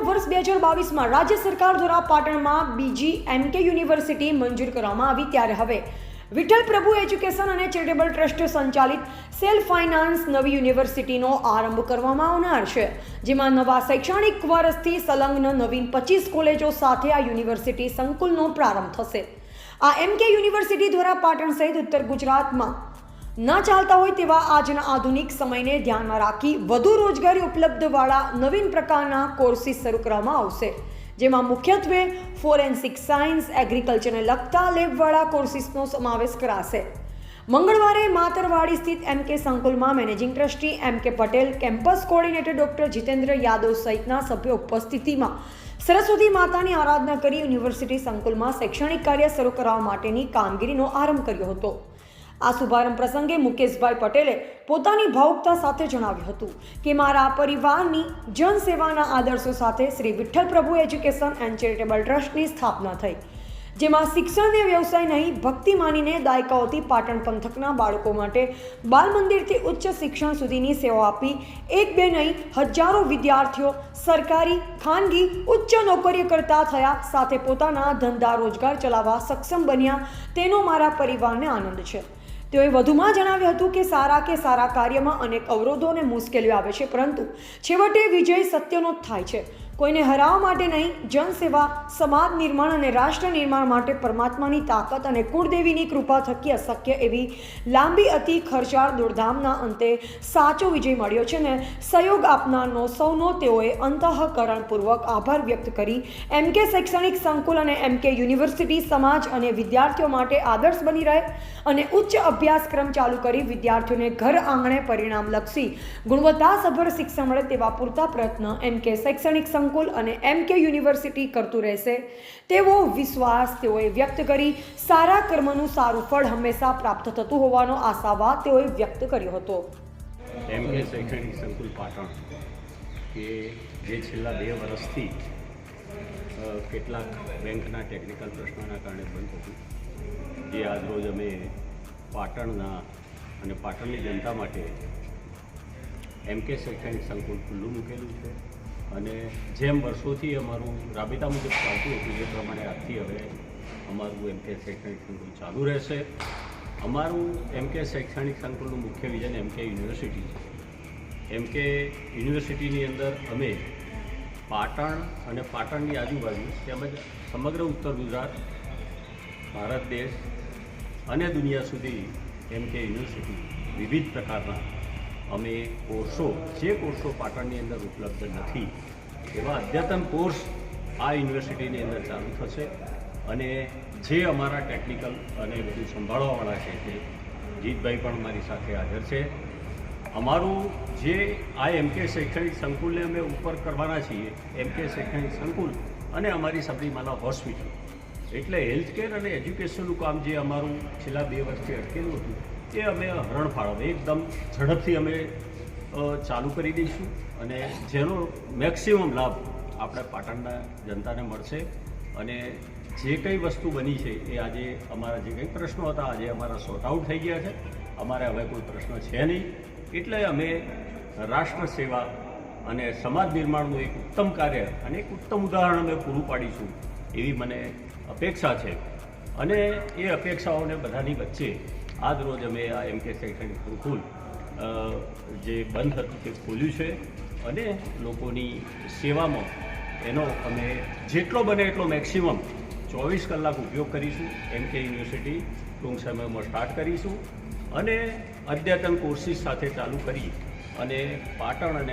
વર્ષ 2022માં રાજ્ય સરકાર દ્વારા પાટણમાં બીજી એમકે યુનિવર્સિટી મંજૂર કરવામાં આવી, ત્યારે હવે વિઠ્ઠલ પ્રભુ એજ્યુકેશન અને ચેરિટેબલ ટ્રસ્ટ સંચાલિત સેલ્ફ ફાઇનાન્સ નવી યુનિવર્સિટીનો આરંભ કરવામાં આવનાર છે, જેમાં નવા શૈક્ષણિક વર્ષથી સંલગ્ન નવીન 25 કોલેજો સાથે આ યુનિવર્સિટી સંકુલનો પ્રારંભ થશે। આ એમકે યુનિવર્સિટી દ્વારા પાટણ સહિત ઉત્તર ગુજરાતમાં ન ચાલતા હોય તેવા આજના આધુનિક સમયને ધ્યાનમાં રાખી વધુ રોજગારી ઉપલબ્ધવાળા નવીન પ્રકારના કોર્સિસ શરૂ કરવામાં આવશે, જેમાં મુખ્યત્વે ફોરેન્સિક સાયન્સ, એગ્રીકલ્ચરને લગતા લેબવાળા કોર્સિસનો સમાવેશ કરાશે। મંગળવારે માતરવાડી સ્થિત એમકે સંકુલમાં મેનેજિંગ ટ્રસ્ટી એમકે Patel, campus coordinator doctor Jitendra Yadav સહિતના સભ્યો ઉપસ્થિતિમાં સરસ્વતી માતાની આરાધના કરી યુનિવર્સિટી સંકુલમાં શૈક્ષણિક કાર્ય શરૂ કરવા માટેની કામગીરીનો આરંભ કર્યો હતો। આ શુભારંભ પ્રસંગે મુકેશભાઈ પટેલે પોતાની ભાવુકતા સાથે જણાવ્યું હતું કે મારા પરિવારની જનસેવાના આદર્શો સાથે શ્રી વિઠ્ઠલ પ્રભુ એજ્યુકેશન એન્ડ ચેરિટેબલ ટ્રસ્ટની સ્થાપના થઈ, જેમાં શિક્ષણને વ્યવસાય નહીં ભક્તિ માનીને દાયકાઓથી પાટણ પંથકના બાળકો માટે બાલ મંદિરથી ઉચ્ચ શિક્ષણ સુધીની સેવા આપી એક બે નહીં હજારો વિદ્યાર્થીઓ સરકારી, ખાનગી, ઉચ્ચ નોકરીઓ કરતા થયા, સાથે પોતાના ધંધા રોજગાર ચલાવવા સક્ષમ બન્યા, તેનો મારા પરિવારને આનંદ છે। તેઓએ વધુમાં જણાવ્યું હતું કે સારા કાર્યમાં અનેક અવરોધો અને મુશ્કેલીઓ આવે છે, પરંતુ છેવટે વિજય સત્યનો જ થાય છે। કોઈને હરાવવા માટે નહીં, જનસેવા, સમાજ નિર્માણ અને રાષ્ટ્ર નિર્માણ માટે પરમાત્માની તાકાત અને કુળદેવીની કૃપા થકી અશક્ય એવી લાંબી અતિ ખર્ચાળ દોડધામના અંતે સાચો વિજય મળ્યો છે ને સહયોગ આપનારનો સૌનો તેઓએ અંતઃકરણપૂર્વક આભાર વ્યક્ત કરી એમકે શૈક્ષણિક સંકુલ અને એમકે યુનિવર્સિટી સમાજ અને વિદ્યાર્થીઓ માટે આદર્શ બની રહે અને ઉચ્ચ અભ્યાસક્રમ ચાલુ કરી વિદ્યાર્થીઓને ઘર આંગણે પરિણામલક્ષી ગુણવત્તાસભર શિક્ષણ મળે તેવા પૂરતા પ્રયત્ન એમકે શૈક્ષણિક સંકુલ અને એમકે યુનિવર્સિટી કરતું રહેશે તેવો વિશ્વાસ તેઓએ વ્યક્ત કરી સારા કર્મનું સારું ફળ હંમેશા પ્રાપ્ત થતું હોવાનો આશાવાદ તેઓએ વ્યક્ત કર્યો હતો। એમકે શૈક્ષણિક સંકુલ પાટણ કે જે છેલ્લા 2 વર્ષથી કેટલાક બેંકના ટેકનિકલ પ્રશ્નોના કારણે બંધ હતું, જે આજરોજ અમે પાટણના અને પાટણની જનતા માટે એમકે શૈક્ષણિક સંકુલ ખુલ્લું મૂકેલું છે અને જેમ વર્ષોથી અમારું રાબેતા મુજબ ચાલતું હતું એ પ્રમાણે આજથી હવે અમારું એમકે શૈક્ષણિક સંકુલ ચાલુ રહેશે। અમારું એમકે શૈક્ષણિક સંકુલનું મુખ્ય વિઝન એમકે યુનિવર્સિટી છે। એમકે યુનિવર્સિટીની અંદર અમે પાટણ અને પાટણની આજુબાજુ તેમજ સમગ્ર ઉત્તર ગુજરાત, ભારત દેશ અને દુનિયા સુધી એમકે યુનિવર્સિટી વિવિધ પ્રકારના અમે જે કોર્સો પાટણની અંદર ઉપલબ્ધ નથી એવા અદ્યતન કોર્સ આ યુનિવર્સિટીની અંદર ચાલુ થશે અને જે અમારા ટેકનિકલ અને બધું સંભાળવાવાળા છે તે જીતભાઈ પણ મારી સાથે હાજર છે। અમારું જે આ એમકે શૈક્ષણિક સંકુલને અમે ઉપર કરવાના છીએ, એમકે શૈક્ષણિક સંકુલ અને અમારી સબરીમાલા હોસ્પિટલ, એટલે હેલ્થકેર અને એજ્યુકેશનનું કામ જે અમારું છેલ્લા 2 વર્ષથી અટકેલું હતું એ અમે હરણફાળ એકદમ ઝડપથી અમે ચાલુ કરી દઈશું અને જેનો મેક્સિમમ લાભ આપણે પાટણના જનતાને મળશે અને જે કંઈ વસ્તુ બની છે એ આજે અમારા જે કંઈ પ્રશ્નો હતા આજે અમારા સોર્ટ આઉટ થઈ ગયા છે। અમારે હવે કોઈ પ્રશ્ન છે નહીં, એટલે અમે રાષ્ટ્ર સેવા અને સમાજ નિર્માણનું એક ઉત્તમ કાર્ય અને એક ઉત્તમ ઉદાહરણ અમે પૂરું પાડીશું એવી મને અપેક્ષા છે અને એ અપેક્ષાઓને બધાની વચ્ચે આજ રોજ અમે આ એમકે શૈક્ષણિક સંકુલ જે બંધ હતું તે ખોલ્યું છે અને લોકોની સેવામાં એનો અમે જેટલો બને એટલો મેક્સિમમ 24 કલાક ઉપયોગ કરીશું। એમકે યુનિવર્સિટી ટૂંક સમયમાં સ્ટાર્ટ કરીશું અને અદ્યતન કોર્સિસ સાથે ચાલુ કરી અને પાટણ અને